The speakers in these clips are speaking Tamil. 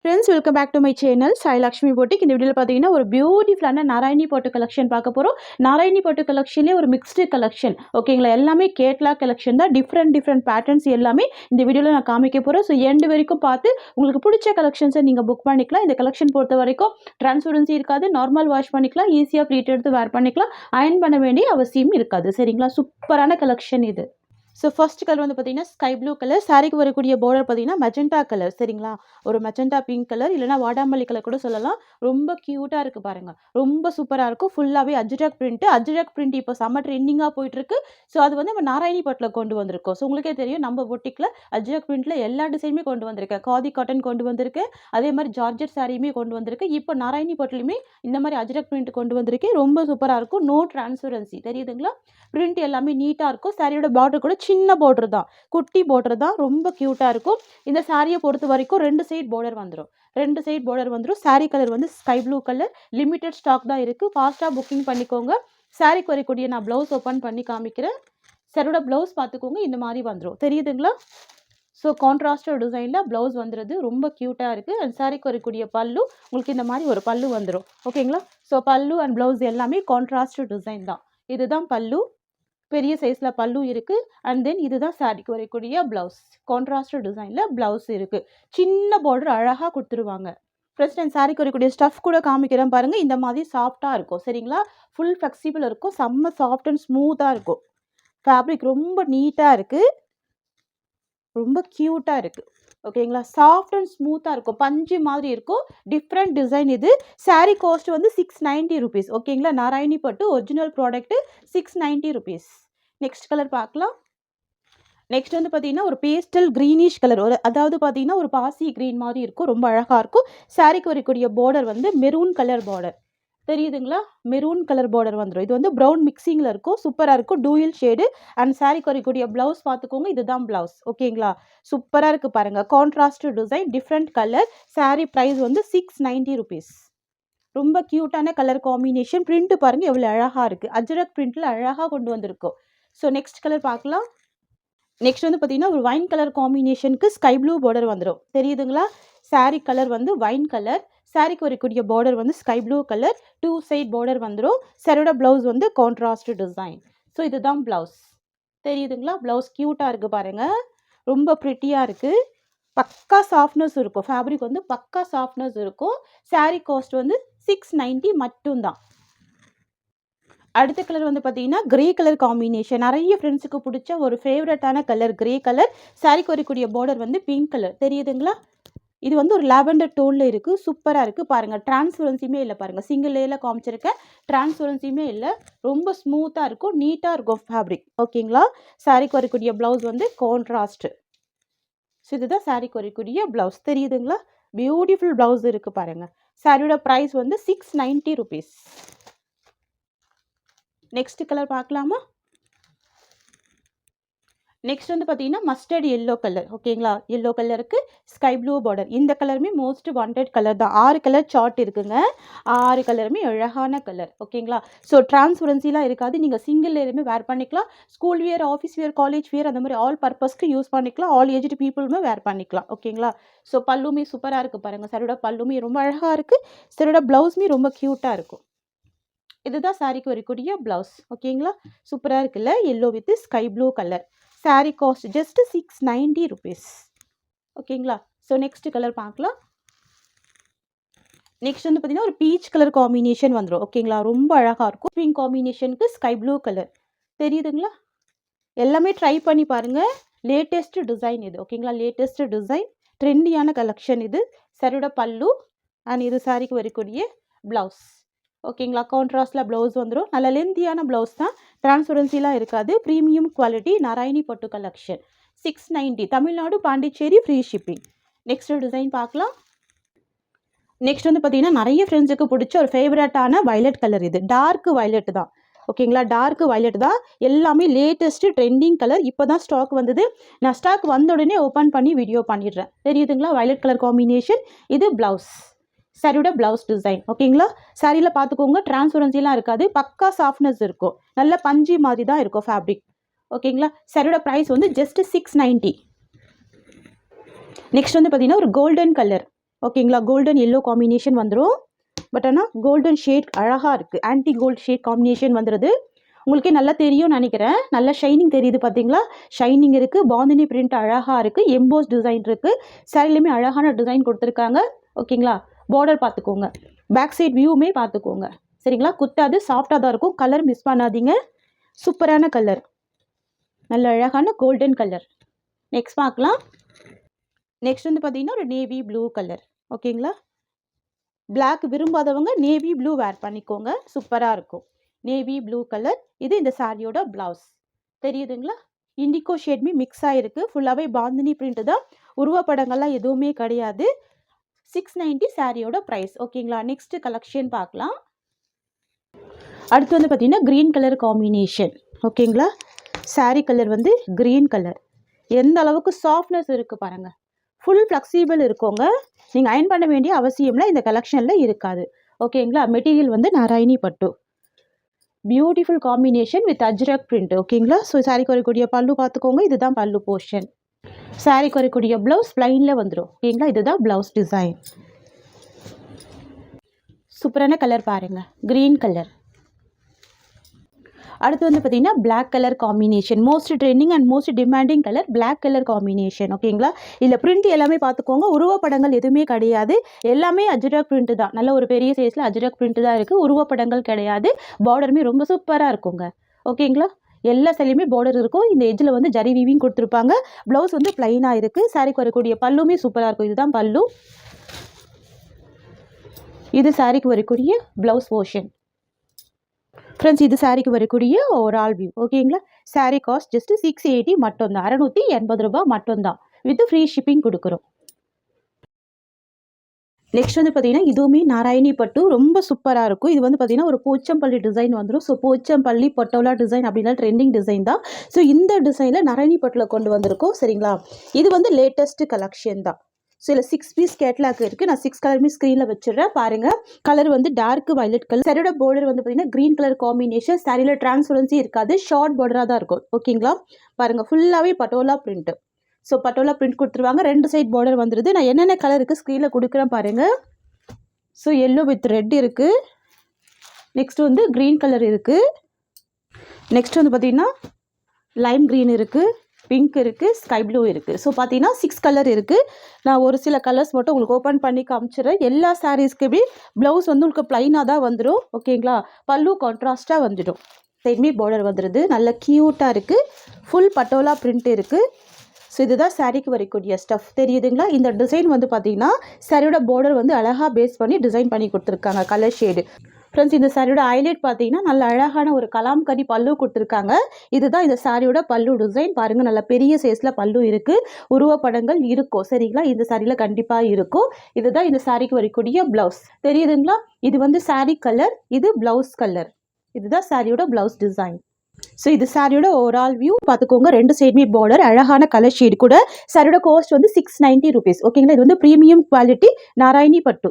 Friends welcome back to my channel Sai Lakshmi boutique. இந்த வீடியோவில் பார்த்தீங்கன்னா ஒரு பியூட்டிஃபுல்லான நாராயணி பட்டு கலெக்ஷன் பார்க்க போகிறோம். நாராயணி பட்டு கலெக்ஷன்லேயே ஒரு மிக்ஸ்டு கலெக்ஷன், ஓகேங்களா? எல்லாமே கேட்லாக் கலெக்ஷன் தான். டிஃப்ரெண்ட் பேட்டர்ன்ஸ் எல்லாமே இந்த வீடியோவில் நான் காமிக்க போகிறேன். ஸோ எண்டு வரைக்கும் பார்த்து உங்களுக்கு பிடிச்ச கலெக்ஷன்ஸை நீங்கள் புக் பண்ணிக்கலாம். இந்த கலெக்ஷன் பொறுத்த வரைக்கும் டிரான்ஸ்பரன்சி இருக்காது, நார்மல் வாஷ் பண்ணிக்கலாம், ஈஸியாக ப்ளீட் எடுத்து வேர் பண்ணிக்கலாம், அயன் பண்ண வேண்டிய அவசியம் இருக்காது. சரிங்களா? சூப்பரான கலெக்ஷன் இது. ஸோ ஃபர்ஸ்ட் கலர் வந்து பார்த்தீங்கன்னா ஸ்கை ப்ளூ கலர். சாரிக்கு வரக்கூடிய பார்டர் பார்த்தீங்கன்னா மெஜெண்டா கலர். சரிங்களா? ஒரு மெஜெண்டா பிங்க் கலர், இல்லைனா வாடாமல்லி கலர் கூட சொல்லலாம். ரொம்ப க்யூட்டாக இருக்குது பாருங்கள், ரொம்ப சூப்பராக இருக்கும். ஃபுல்லாகவே அஜ்ரக் பிரிண்ட். அஜ்ரக் பிரிண்ட் இப்போ செம்ம ட்ரெண்டிங்காக போயிட்டுருக்கு. ஸோ அது வந்து நம்ம நாராயணி பட்டில் கொண்டு வந்திருக்கோம். ஸோ உங்களுக்கே தெரியும், நம்ம பொட்டிக்கில் அஜ்ரக் பிரிண்ட்டில் எல்லா டிசைனுமே கொண்டு வந்திருக்கேன். காதி காட்டன் கொண்டு வந்திருக்கேன், அதே மாதிரி ஜார்ஜெட் சாரியுமே கொண்டு வந்திருக்கேன். இப்போ நாராயணி பட்டிலுமே இந்த மாதிரி அஜ்ரக் பிரிண்ட் கொண்டு வந்திருக்கேன். ரொம்ப சூப்பராக இருக்கும். நோ டிரான்ஸ்பரன்சி, தெரியுதுங்களா? பிரிண்ட் எல்லாமே நீட்டாக இருக்கும். சாரியோட பார்டர் கூட சின்ன பார்டர் தான், குட்டி பார்டர் தான், ரொம்ப க்யூட்டாக இருக்கும். இந்த சாரியை பொறுத்த வரைக்கும் 2 சைட் பார்டர் வந்துடும். 2 சைட் பார்டர் வந்துடும். சாரி கலர் வந்து sky blue colour. Limited stock தான் இருக்குது. ஃபாஸ்ட்டாக புக்கிங் பண்ணிக்கோங்க. சாரிக்கு வரக்கூடிய நான் ப்ளவுஸ் ஓப்பன் பண்ணி காமிக்கிறேன். சாரியோட ப்ளவுஸ் பார்த்துக்கோங்க, இந்த மாதிரி வந்துடும். தெரியுதுங்களா? ஸோ கான்ட்ராஸ்டட் டிசைனில் ப்ளவுஸ் வந்துடுது. ரொம்ப க்யூட்டாக இருக்குது. அண்ட் சாரிக்கு வரக்கூடிய பல்லு உங்களுக்கு இந்த மாதிரி ஒரு பல்லு வந்துடும். ஓகேங்களா? ஸோ பல்லு அண்ட் ப்ளவுஸ் எல்லாமே கான்ட்ராஸ்டட் டிசைன் தான். இதுதான் பல்லு, பெரிய சைஸில் பல்லு இருக்குது. அண்ட் தென் இதுதான் சாரிக்கு வரக்கூடிய ப்ளவுஸ். கான்ட்ராஸ்டட் டிசைனில் ப்ளவுஸ் இருக்குது. சின்ன பார்டர் அழகாக கொடுத்துருவாங்க. ஃபர்ஸ்ட் அண்ட் சாரிக்கு வரக்கூடிய ஸ்டஃப் கூட காமிக்கிறேன் பாருங்கள். இந்த மாதிரி சாஃப்டாக இருக்கும். சரிங்களா? ஃபுல் ஃப்ளெக்சிபிள் இருக்கும். செம்ம சாஃப்ட் அண்ட் ஸ்மூத்தாக இருக்கும். ஃபேப்ரிக் ரொம்ப நீட்டாக இருக்குது, ரொம்ப க்யூட்டாக இருக்குது. ஓகேங்களா? சாஃப்ட் அண்ட் ஸ்மூத்தாக இருக்கும். பஞ்சு மாதிரி இருக்கும். டிஃப்ரெண்ட் டிசைன் இது. சாரீ காஸ்ட் வந்து 690 ருபீஸ். ஓகேங்களா? நாராயணி பட்டு original product 690 rupees. Next colour பார்க்கலாம். நெக்ஸ்ட் வந்து பார்த்தீங்கன்னா ஒரு பேஸ்டல் க்ரீனிஷ் கலர், அதாவது பார்த்தீங்கன்னா ஒரு பாசி க்ரீன் மாதிரி இருக்கும். ரொம்ப அழகாக இருக்கும். சாரிக்கு வரக்கூடிய பார்டர் வந்து மெரூன் கலர் பார்டர். தெரியுதுங்களா? மெரூன் கலர் பார்டர் வந்துடும். இது வந்து ப்ரௌன் மிக்சிங்கில் இருக்கும். சூப்பராக இருக்கும். Dual shade. அண்ட் சாரிக்கு வரக்கூடிய ப்ளவுஸ் பார்த்துக்கோங்க. இதுதான் ப்ளவுஸ். ஓகேங்களா? சூப்பராக இருக்குது பாருங்கள். Contrast design, different colour. Sari price வந்து 690 ருபீஸ். ரொம்ப க்யூட்டான கலர் காம்பினேஷன். பிரிண்ட் பாருங்கள் எவ்வளோ அழகாக இருக்குது. அஜ்ரக் பிரிண்ட்டில் அழகாக கொண்டு வந்திருக்கோம். ஸோ நெக்ஸ்ட் கலர் பார்க்கலாம். நெக்ஸ்ட் வந்து பார்த்தீங்கன்னா ஒரு வைன் கலர் காம்பினேஷனுக்கு ஸ்கை ப்ளூ பார்டர் வந்துடும். தெரியுதுங்களா? சாரீ கலர் வந்து வைன் கலர். சாரிக்கு வரக்கூடிய பார்டர் வந்து sky blue colour. 2 side border வந்துடும். சாரியோட ப்ளவுஸ் வந்து கான்ட்ராஸ்ட் டிசைன். ஸோ இதுதான் ப்ளவுஸ். தெரியுதுங்களா? ப்ளவுஸ் க்யூட்டாக இருக்குது பாருங்கள். ரொம்ப ப்ரிட்டியாக இருக்குது. பக்கா சாஃப்ட்னஸ் இருக்கும். ஃபேப்ரிக் வந்து பக்கா சாஃப்ட்னஸ் இருக்கும். சாரீ காஸ்ட் வந்து 690 மட்டும்தான். அடுத்த கலர் வந்து பார்த்தீங்கன்னா கிரே கலர் காம்பினேஷன். நிறைய ஃப்ரெண்ட்ஸுக்கு பிடிச்ச ஒரு ஃபேவரட்டான கலர் கிரே கலர். சாரிக்கு வரக்கூடிய பார்டர் வந்து பிங்க் கலர். தெரியுதுங்களா? இது வந்து ஒரு லாவெண்டர் டோனில் இருக்குது. சூப்பராக இருக்குது பாருங்கள். டிரான்ஸ்பரன்சியுமே இல்லை பாருங்கள். சிங்கிள் லேயரில் காமிச்சிருக்கேன். டிரான்ஸ்பரன்சியுமே இல்லை. ரொம்ப ஸ்மூத்தாக இருக்கும், நீட்டாக இருக்கும் ஃபேப்ரிக். ஓகேங்களா? சாரிக்கு வரக்கூடிய ப்ளவுஸ் வந்து கான்ட்ராஸ்ட். ஸோ இதுதான் சாரிக்கு வரக்கூடிய ப்ளவுஸ். தெரியுதுங்களா? பியூட்டிஃபுல் ப்ளவுஸ் இருக்குது பாருங்கள். சாரியோட ப்ரைஸ் வந்து 690 ருபீஸ். நெக்ஸ்ட் கலர் பார்க்கலாமா? நெக்ஸ்ட் வந்து பார்த்தீங்கன்னா மஸ்டர்ட் எல்லோ கலர். ஓகேங்களா? எல்லோ கலருக்கு ஸ்கை ப்ளூ பார்டர். இந்த கலருமே மோஸ்ட் வாண்டட் கலர் தான். 6 கலர் சார்ட் இருக்குங்க. 6 கலருமே அழகான கலர். ஓகேங்களா? ஸோ டிரான்ஸ்பரன்சிலாம் இருக்காது. நீங்கள் சிங்கிள் லேயருமே வேர் பண்ணிக்கலாம். School wear, office wear, college wear, அந்த மாதிரி ஆல் பர்பஸ்க்கு யூஸ் பண்ணிக்கலாம். ஆல் ஏஜ்டு பீப்புளுமே வேர் பண்ணிக்கலாம். ஓகேங்களா? ஸோ பல்லுமே சூப்பராக இருக்குது பாருங்கள். சாரியோட பல்லுமே ரொம்ப அழகாக இருக்குது. சாரியோட ப்ளவுஸுமே ரொம்ப க்யூட்டாக இருக்கும். இதுதான் சாரிக்கு வரக்கூடிய ப்ளவுஸ். ஓகேங்களா? சூப்பராக இருக்குல்ல? Yellow with sky blue colour. Sari cost just 690 rupees. ஓகேங்களா? ஸோ நெக்ஸ்ட் கலர் பார்க்கலாம். நெக்ஸ்ட் வந்து பார்த்தீங்கன்னா ஒரு பீச் கலர் காம்பினேஷன் வந்துடும். ஓகேங்களா? ரொம்ப அழகாக இருக்கும். பிங்க் காம்பினேஷனுக்கு ஸ்கை ப்ளூ கலர். தெரியுதுங்களா? எல்லாமே ட்ரை பண்ணி பாருங்கள். லேட்டஸ்ட் டிசைன் இது. ஓகேங்களா? லேட்டஸ்ட் டிசைன், ட்ரெண்டியான கலெக்ஷன் இது. சாரியோட பல்லு அண்ட் இது சாரிக்கு வரக்கூடிய ப்ளவுஸ். ஓகேங்களா? கான்ட்ராஸ்டில் ப்ளவுஸ் வந்துடும். நல்ல லென்த்தியான ப்ளவுஸ் தான். டிரான்ஸ்பரன்சிலாம் இருக்காது. ப்ரீமியம் குவாலிட்டி நாராயணி பட்டு collection. 690. Tamil Nadu, Pondicherry, free shipping. Next design பார்க்கலாம். நெக்ஸ்ட் வந்து பார்த்தீங்கன்னா நிறைய ஃப்ரெண்ட்ஸுக்கு பிடிச்ச ஒரு ஃபேவரட்டான வயலட் கலர். இது டார்க் வயலட் தான். ஓகேங்களா? டார்க் வயலட் தான். எல்லாமே லேட்டஸ்ட் ட்ரெண்டிங் கலர். இப்போ தான் ஸ்டாக் வந்தது. நான் ஸ்டாக் வந்த உடனே ஓப்பன் பண்ணி வீடியோ பண்ணிடுறேன். தெரியுதுங்களா? Violet colour combination. இது ப்ளவுஸ். சாரியோட ப்ளவுஸ் டிசைன். ஓகேங்களா? சாரியில் பார்த்துக்கோங்க, டிரான்ஸ்பரன்சிலாம் இருக்காது. பக்கா சாஃப்ட்னஸ் இருக்கும். நல்ல பஞ்சு மாதிரி தான் இருக்கும் ஃபேப்ரிக். ஓகேங்களா? சாரியோட ப்ரைஸ் வந்து ஜஸ்ட் 690. நெக்ஸ்ட் வந்து பார்த்தீங்கன்னா ஒரு கோல்டன் கலர். ஓகேங்களா. கோல்டன் எல்லோ காம்பினேஷன் வந்துடும். பட் ஆனால் கோல்டன் ஷேட் அழகாக இருக்குது. ஆன்டி கோல்ட் ஷேட் காம்பினேஷன் வந்துடுது. உங்களுக்கே நல்லா தெரியும்னு நினைக்கிறேன். நல்லா ஷைனிங் தெரியுது பார்த்தீங்களா. ஷைனிங் இருக்குது. பாந்தினி பிரிண்ட் அழகாக இருக்குது. எம்போஸ் டிசைன் இருக்குது. சாரிலையுமே அழகான டிசைன் கொடுத்துருக்காங்க. ஓகேங்களா. பார்டர் பார்த்துக்கோங்க. பேக் சைட் வியூவுமே பார்த்துக்கோங்க. சரிங்களா. குத்தாது, சாஃப்டாக தான் இருக்கும். கலர் மிஸ் பண்ணாதீங்க. சூப்பரான கலர், நல்ல அழகான கோல்டன் கலர். நெக்ஸ்ட் பார்க்கலாம். நெக்ஸ்ட் வந்து பார்த்தீங்கன்னா ஒரு நேவி ப்ளூ கலர். ஓகேங்களா. பிளாக் விரும்பாதவங்க நேவி ப்ளூ வேர் பண்ணிக்கோங்க. சூப்பராக இருக்கும். Navy blue colour. இது இந்த சாரியோட ப்ளவுஸ். தெரியுதுங்களா. இண்டிகோ ஷேட்மே மிக்ஸ் ஆகிருக்கு. ஃபுல்லாகவே பாந்தினி பிரிண்ட் தான். உருவப்படங்கள்லாம் எதுவுமே கிடையாது. 690 சாரியோட ப்ரைஸ். ஓகேங்களா. நெக்ஸ்ட் கலெக்ஷன் பார்க்கலாம். அடுத்து வந்து பார்த்தீங்கன்னா க்ரீன் கலர் காம்பினேஷன். ஓகேங்களா. சாரி கலர் வந்து க்ரீன் கலர். எந்த அளவுக்கு சாஃப்ட்னஸ் இருக்குது பாருங்கள். ஃபுல் ஃப்ளெக்சிபிள் இருக்குங்க. நீங்கள் அயன் பண்ண வேண்டிய அவசியம்லாம் இந்த கலெக்ஷனில் இருக்காது. ஓகேங்களா. மெட்டீரியல் வந்து நாராயணி பட்டு. Beautiful combination with Ajrakh print. ஓகேங்களா. ஸோ சாரிக்கு வரக்கூடிய பல்லு பார்த்துக்கோங்க. இதுதான் பல்லு போர்ஷன். சாரிக்கு வரக்கூடிய ப்ளவுஸ் ப்ளைனில் வந்துடும். ஓகேங்களா. இதுதான் ப்ளவுஸ் டிசைன். சூப்பரான கலர் பாருங்கள். Green colour. அடுத்து வந்து பார்த்தீங்கன்னா black colour combination. Most trending and most demanding colour black colour combination. ஓகேங்களா. இதில் பிரிண்ட் எல்லாமே பார்த்துக்கோங்க. உருவப்படங்கள் எதுவுமே கிடையாது. எல்லாமே அஜ்ரக் பிரிண்ட் தான். நல்ல ஒரு பெரிய சைஸில் அஜ்ரக் பிரிண்ட் தான் இருக்குது. உருவப்படங்கள் கிடையாது. பார்டருமே ரொம்ப சூப்பராக இருக்குங்க. ஓகேங்களா. எல்லா சைட்லையுமே பார்டர் இருக்கும். இந்த எஜ்ஜில் வந்து ஜரி வீவிங் கொடுத்துருப்பாங்க. ப்ளவுஸ் வந்து ப்ளைனாக இருக்குது. சாரிக்கு வரக்கூடிய பல்லுமே சூப்பராக இருக்கும். இதுதான் பல்லு. இது சாரிக்கு வரக்கூடிய ப்ளவுஸ் போர்ஷன். ஃப்ரெண்ட்ஸ், இது சாரிக்கு வரக்கூடிய ஒரு ஆல் வியூ. ஓகேங்களா. சாரி காஸ்ட் ஜஸ்ட் 680 மட்டும்தான். 680 ரூபாய் மட்டும்தான். வித் ஃப்ரீ ஷிப்பிங் கொடுக்குறோம். நெக்ஸ்ட் வந்து பார்த்தீங்கன்னா இதுவுமே நாராயணி பட்டு ரொம்ப சூப்பராக இருக்கும். இது வந்து பார்த்தீங்கன்னா ஒரு போச்சம்பள்ளி டிசைன் வந்துடும். ஸோ போச்சம்பள்ளி பட்டோலா டிசைன் அப்படின்னா ட்ரெண்டிங் டிசைன் தான். ஸோ இந்த டிசைனில் நாராயணி பட்டில் கொண்டு வந்திருக்கோம். சரிங்களா. இது வந்து லேட்டஸ்ட் கலெக்ஷன் தான். ஸோ இதில் 6 பீஸ் கேட்லாக் இருக்குது. நான் 6 கலருமே ஸ்க்ரீனில் வச்சுடுறேன் பாருங்கள். கலர் வந்து டார்க் வயலட் கலர். சாரியோட பார்டர் வந்து பார்த்தீங்கன்னா க்ரீன் கலர் காம்பினேஷன். சாரியில் டிரான்ஸ்பரன்சி இருக்காது. ஷார்ட் பார்டராக தான் இருக்கும். ஓகேங்களா. பாருங்கள் ஃபுல்லாகவே patola print. So patola print கொடுத்துருவாங்க. 2 சைட் பார்டர் வந்துடுது. நான் என்னென்ன கலர் இருக்குது ஸ்க்ரீனில் கொடுக்குறேன் பாருங்கள். ஸோ எல்லோ வித் ரெட் இருக்குது. நெக்ஸ்ட் வந்து க்ரீன் கலர் இருக்குது. நெக்ஸ்ட் வந்து பார்த்திங்கன்னா லைம் க்ரீன் இருக்குது. பிங்க் இருக்குது. ஸ்கை ப்ளூ இருக்குது. ஸோ பார்த்தீங்கன்னா 6 கலர் இருக்குது. நான் ஒரு சில கலர்ஸ் மட்டும் உங்களுக்கு ஓப்பன் பண்ணி காமிச்சிடுறேன். எல்லா சாரீஸ்க்குமே ப்ளவுஸ் வந்து உங்களுக்கு ப்ளைனாக தான் வந்துடும். ஓகேங்களா. பல்லு கான்ட்ராஸ்ட்டாக வந்துடும். சைட்மே பார்டர் வந்துடுது. நல்ல க்யூட்டாக இருக்குது. ஃபுல் பட்டோலா பிரிண்ட் இருக்குது. ஸோ இதுதான் சாரிக்கு வரக்கூடிய ஸ்டஃப். தெரியுதுங்களா. இந்த டிசைன் வந்து பார்த்தீங்கன்னா சாரியோட பார்டர் வந்து அழகாக பேஸ் பண்ணி டிசைன் பண்ணி கொடுத்துருக்காங்க. Colour shade. ஃப்ரெண்ட்ஸ், இந்த சாரியோட ஹைலைட் பார்த்தீங்கன்னா நல்ல அழகான ஒரு கலாம்கரி பல்லு கொடுத்துருக்காங்க. இதுதான் இந்த சாரியோட பல்லு டிசைன். பாருங்கள் நல்ல பெரிய சைஸில் பல்லு இருக்குது. உருவப்படங்கள் இருக்கும். சரிங்களா. இந்த சாரியில் கண்டிப்பாக இருக்கும். இதுதான் இந்த சாரிக்கு வரக்கூடிய ப்ளவுஸ். தெரியுதுங்களா. இது வந்து சாரி கலர். இது ப்ளவுஸ் கலர். இதுதான் சாரியோட ப்ளவுஸ் டிசைன். ஸோ இது சாரியோட ஓவரால் வியூ பார்த்துக்கோங்க. 2 சைடுமே பார்டர் அழகான கலர் ஷேடு கூட. சாரியோட காஸ்ட் வந்து 690 ருபீஸ். ஓகேங்களா. இது வந்து ப்ரீமியம் குவாலிட்டி நாராயணி பட்டு.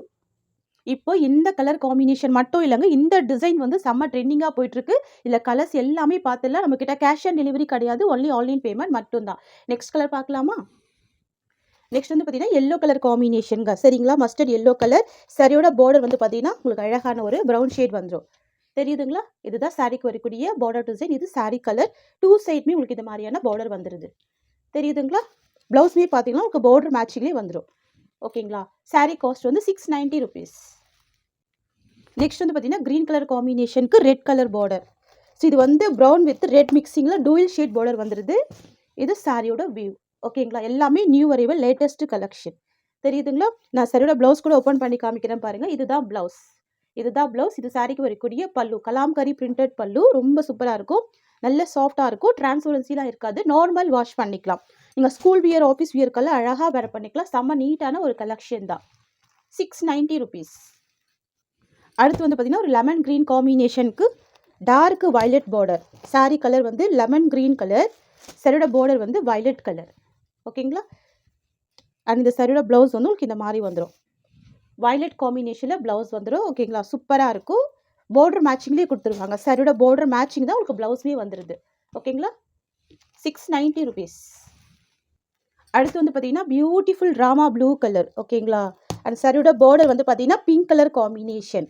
இப்போ இந்த கலர் காம்பினேஷன் மட்டும் இல்லைங்க. இந்த டிசைன் வந்து செம்ம ட்ரெண்டிங்காக போயிட்டுருக்கு. இல்லை கலர்ஸ் எல்லாமே பார்த்துலாம். நம்மக்கிட்ட கேஷ் ஆன் டெலிவரி கிடையாது. ஒன்லி ஆன்லைன் பேமெண்ட் மட்டும்தான். நெக்ஸ்ட் கலர் பார்க்கலாமா. நெக்ஸ்ட் வந்து பார்த்தீங்கன்னா எல்லோ கலர் காம்பினேஷனுங்க. சரிங்களா. Mustard yellow colour. சாரியோட பார்டர் வந்து பார்த்தீங்கன்னா உங்களுக்கு அழகான ஒரு ப்ரௌன் ஷேட் வந்துடும். தெரியுதுங்களா. இதுதான் சாரிக்கு வரக்கூடிய பார்டர் டிசைன். இது சாரி கலர். 2 சைடுமே உங்களுக்கு இந்த மாதிரியான பார்டர் வந்துடுது. தெரியுதுங்களா. ப்ளவுஸ்மே பார்த்தீங்கன்னா உங்களுக்கு பார்டர் மேட்சிங்லேயே வந்துடும். ஓகேங்களா. சாரி காஸ்ட் வந்து 690 ருபீஸ். நெக்ஸ்ட் வந்து பார்த்தீங்கன்னா க்ரீன் கலர் காம்பினேஷனுக்கு ரெட் கலர் பார்டர். ஸோ இது வந்து ப்ரௌன் வித் ரெட் மிக்சிங்கில் டூயல் ஷேட் பார்டர் வந்துடுது. இது சாரியோட வியூ. ஓகேங்களா. எல்லாமே நியூ அரைவல் லேட்டஸ்ட் கலெக்ஷன். தெரியுதுங்களா. நான் சாரியோட ப்ளவுஸ் கூட ஓப்பன் பண்ணி காமிக்கிறேன் பாருங்கள். இதுதான் ப்ளவுஸ். இதுதான் ப்ளவுஸ். இது சாரிக்கு வரக்கூடிய பல்லு. கலாம்கரி பிரிண்டட் பல்லு. ரொம்ப சூப்பராக இருக்கும். நல்ல சாஃப்டாக இருக்கும். டிரான்ஸ்பரன்சிலாம் இருக்காது. நார்மல் வாஷ் பண்ணிக்கலாம். நீங்கள் ஸ்கூல் வியர் ஆஃபீஸ் வியர்க்கெல்லாம் அழகாக வேர் பண்ணிக்கலாம். செம்ம நீட்டான ஒரு கலெக்ஷன் தான். 690 ருபீஸ். அடுத்து வந்து பார்த்திங்கன்னா ஒரு லெமன் க்ரீன் காம்பினேஷனுக்கு dark violet border. Sari colour வந்து லெமன் க்ரீன் கலர். சாரியோட பார்டர் வந்து வயலட் கலர். ஓகேங்களா. அண்ட் இந்த சாரியோட ப்ளவுஸ் வந்து உங்களுக்கு இந்த மாதிரி வந்துடும். வயலட் காம்பினேஷனில் ப்ளவுஸ் வந்துடும். ஓகேங்களா. சூப்பராக இருக்கும். பார்டர் மேட்சிங்லேயே கொடுத்துருவாங்க. சாரியோட பார்டர் மேட்சிங் தான் உங்களுக்கு ப்ளவுஸ்லேயே வந்துடுது. ஓகேங்களா. 690 ருபீஸ். அடுத்து வந்து பார்த்தீங்கன்னா பியூட்டிஃபுல் ராமா ப்ளூ கலர். ஓகேங்களா. அந்த சாரியோட பார்டர் வந்து பார்த்தீங்கன்னா பிங்க் கலர் காம்பினேஷன்.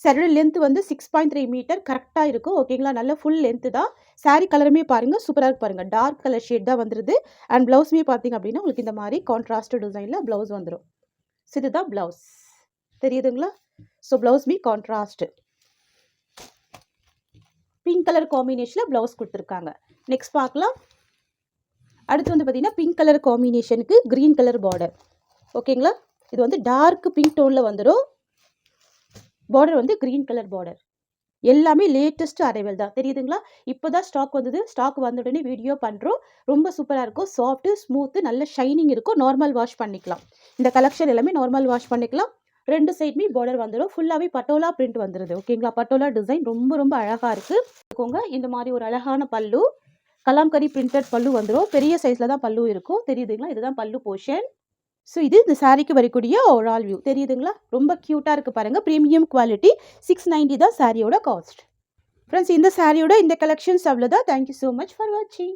சாரியோட லென்த் வந்து 6.3 மீட்டர் கரெக்டாக இருக்கும். ஓகேங்களா, நல்ல ஃபுல் லென்த்து தான். சாரி கலருமே பாருங்கள் சூப்பராக இருக்கு பாருங்கள். டார்க் கலர் ஷேட் தான் வந்துருது. அண்ட் ப்ளவுஸுமே பார்த்தீங்க அப்படின்னா உங்களுக்கு இந்த மாதிரி கான்ட்ராஸ்ட் டிசைனில் ப்ளவுஸ் வந்துடும். ஸோ இதுதான் ப்ளவுஸ் தெரியுதுங்களா. ஸோ ப்ளவுஸ்மே கான்ட்ராஸ்ட் பிங்க் கலர் காம்பினேஷனில் ப்ளவுஸ் கொடுத்துருக்காங்க. நெக்ஸ்ட் பார்க்கலாம். அடுத்து வந்து பார்த்தீங்கன்னா பிங்க் கலர் காம்பினேஷனுக்கு க்ரீன் கலர் பார்டர். ஓகேங்களா, இது வந்து டார்க் பிங்க் டோனில் வந்துடும். பார்டர் வந்து க்ரீன் கலர் பார்டர். எல்லாமே லேட்டஸ்ட் அரைவல் தான் தெரியுதுங்களா. இப்போ தான் ஸ்டாக் வந்தது. ஸ்டாக் வந்த உடனே வீடியோ பண்ணுறோம். ரொம்ப சூப்பராக இருக்கும். சாஃப்ட்டு ஸ்மூத்து நல்ல ஷைனிங் இருக்கும். நார்மல் வாஷ் பண்ணிக்கலாம். இந்த கலெக்ஷன் எல்லாமே நார்மல் வாஷ் பண்ணிக்கலாம். 2 சைடுமே பார்டர் வந்துடும். ஃபுல்லாகவே பட்டோலா பிரிண்ட் வந்துடுது. ஓகேங்களா, பட்டோலா டிசைன் ரொம்ப ரொம்ப அழகாக இருக்குது. இந்த மாதிரி ஒரு அழகான பல்லு, கலாம்கரி பிரிண்டட் பல்லு வந்துடும். பெரிய சைஸில் தான் பல்லு இருக்கும். தெரியுதுங்களா, இதுதான் பல்லு போர்ஷன். ஸோ இது இந்த சாரீக்கு வரக்கூடிய ஓவரால் வியூ தெரியுதுங்களா. ரொம்ப க்யூட்டாக இருக்குது பாருங்கள். Premium quality. 690 தான் சாரியோட காஸ்ட். ஃப்ரெண்ட்ஸ், இந்த சாரியோட இந்த கலெக்ஷன்ஸ் அவ்வளோதான். தேங்க்யூ ஸோ மச் ஃபார் வாட்சிங்.